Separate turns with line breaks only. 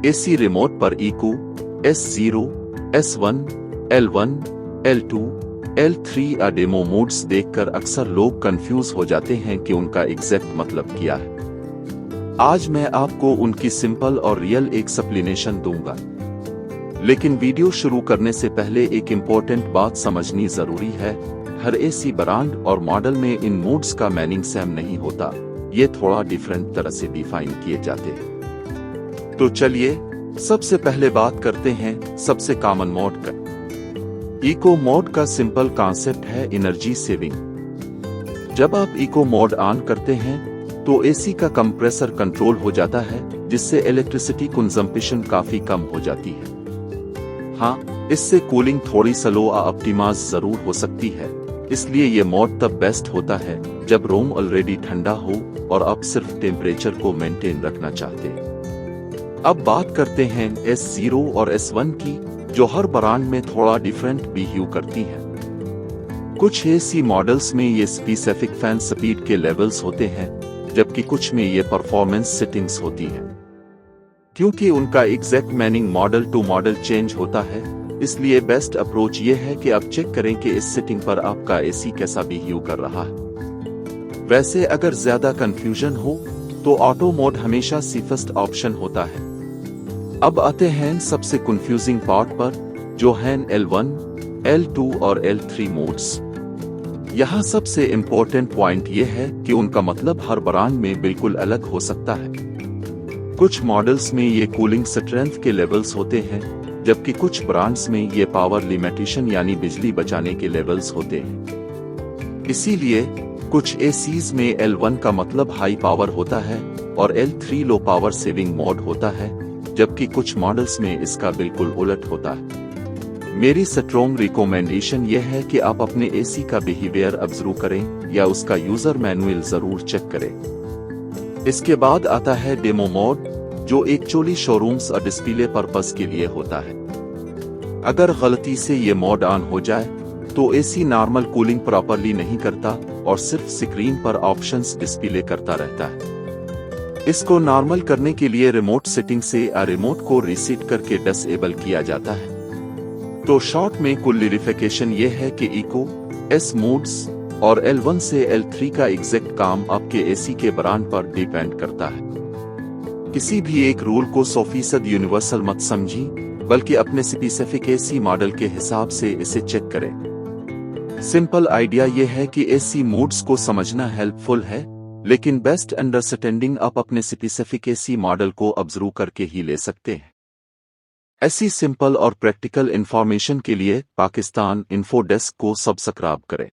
AC remote पर eco S0, S1, L1, L2, L3 demo modes देखकर अक्सर लोग कंफ्यूज हो जाते हैं कि उनका एग्जैक्ट मतलब क्या है। आज मैं आपको उनकी सिंपल और रियल एक्सप्लेनेशन दूंगा। लेकिन वीडियो शुरू करने से पहले एक इम्पोर्टेंट बात समझनी जरूरी है। हर एसी ब्रांड और मॉडल में इन मोड्स का मीनिंग सेम नहीं होता, ये थोड़ा डिफरेंट तरह से डिफाइन किए जाते हैं। तो चलिए सबसे पहले बात करते हैं सबसे कॉमन मोड का। इको मोड का सिंपल कॉन्सेप्ट है एनर्जी सेविंग। जब आप इको मोड ऑन करते हैं तो एसी का कंप्रेसर कंट्रोल हो जाता है, जिससे इलेक्ट्रिसिटी कंजम्पशन काफी कम हो जाती है। हाँ, इससे कूलिंग थोड़ी स्लो ऑप्टिमाइज जरूर हो सकती है, इसलिए ये मोड तब बेस्ट होता है जब रूम ऑलरेडी ठंडा हो और आप सिर्फ टेम्परेचर को मेंटेन रखना चाहते हैं। अब बात करते हैं S0 और S1 की, जो हर ब्रांड में थोड़ा डिफरेंट बिहेव करती हैं। कुछ एसी मॉडल्स में ये स्पेसिफिक फैन स्पीड के लेवल्स होते हैं, जबकि कुछ में ये परफॉर्मेंस सेटिंग्स होती हैं। क्योंकि उनका exact meaning model to model change होता है, इसलिए बेस्ट अप्रोच ये है कि आप चेक करें कि इस सेटिंग पर आपका एसी कैसा बिहेव कर रहा है। वैसे अगर ज्यादा कंफ्यूजन हो तो ऑटो मोड हमेशा सेफेस्ट ऑप्शन होता है। अब आते हैं सबसे कंफ्यूजिंग पार्ट पर, जो है L1, L2 और L3 मोड्स। यहाँ सबसे इम्पोर्टेंट पॉइंट ये है कि उनका मतलब हर ब्रांड में बिल्कुल अलग हो सकता है। कुछ मॉडल्स में ये कूलिंग स्ट्रेंथ के लेवल्स होते हैं, जबकि कुछ ब्रांड्स में ये पावर लिमिटेशन यानी बिजली बचाने के लेवल्स होते हैं। इसीलिए कुछ एसीज में L1 का मतलब हाई पावर होता है और L3 low power saving mode होता है, जबकि कुछ मॉडल्स में इसका बिल्कुल उलट होता है। मेरी स्ट्रॉन्ग रिकमेंडेशन यह है कि आप अपने एसी का बिहेवियर ऑब्जर्व करें या उसका यूजर मैनुअल जरूर चेक करें। इसके बाद आता है डेमो मोड, जो एक्चुअली शोरूम्स और डिस्प्ले पर्पस के लिए होता है। अगर गलती से ये मोड ऑन हो जाए तो एसी नॉर्मल कूलिंग प्रॉपरली नहीं करता और सिर्फ स्क्रीन पर ऑप्शंस डिस्प्ले करता रहता है। इसको नॉर्मल करने के लिए रिमोट सेटिंग से रिमोट को रीसेट करके डिसेबल किया जाता है। तो शॉर्ट में क्लियरिफिकेशन ये है कि इको, S मोड्स और L1 से L3 का एग्जैक्ट काम आपके एसी के ब्रांड पर डिपेंड करता है। किसी भी एक रूल को 100% यूनिवर्सल मत समझी, बल्कि अपने स्पेसिफिक एसी मॉडल के हिसाब से इसे चेक करें। सिंपल आइडिया यह है कि एसी मोड्स को समझना हेल्पफुल है, लेकिन बेस्ट अंडरस्टैंडिंग आप अपने स्पेसिफिक एसी मॉडल को ऑब्जर्व करके ही ले सकते हैं। ऐसी सिंपल और प्रैक्टिकल इंफॉर्मेशन के लिए पाकिस्तान इन्फो डेस्क को सब्सक्राइब करें।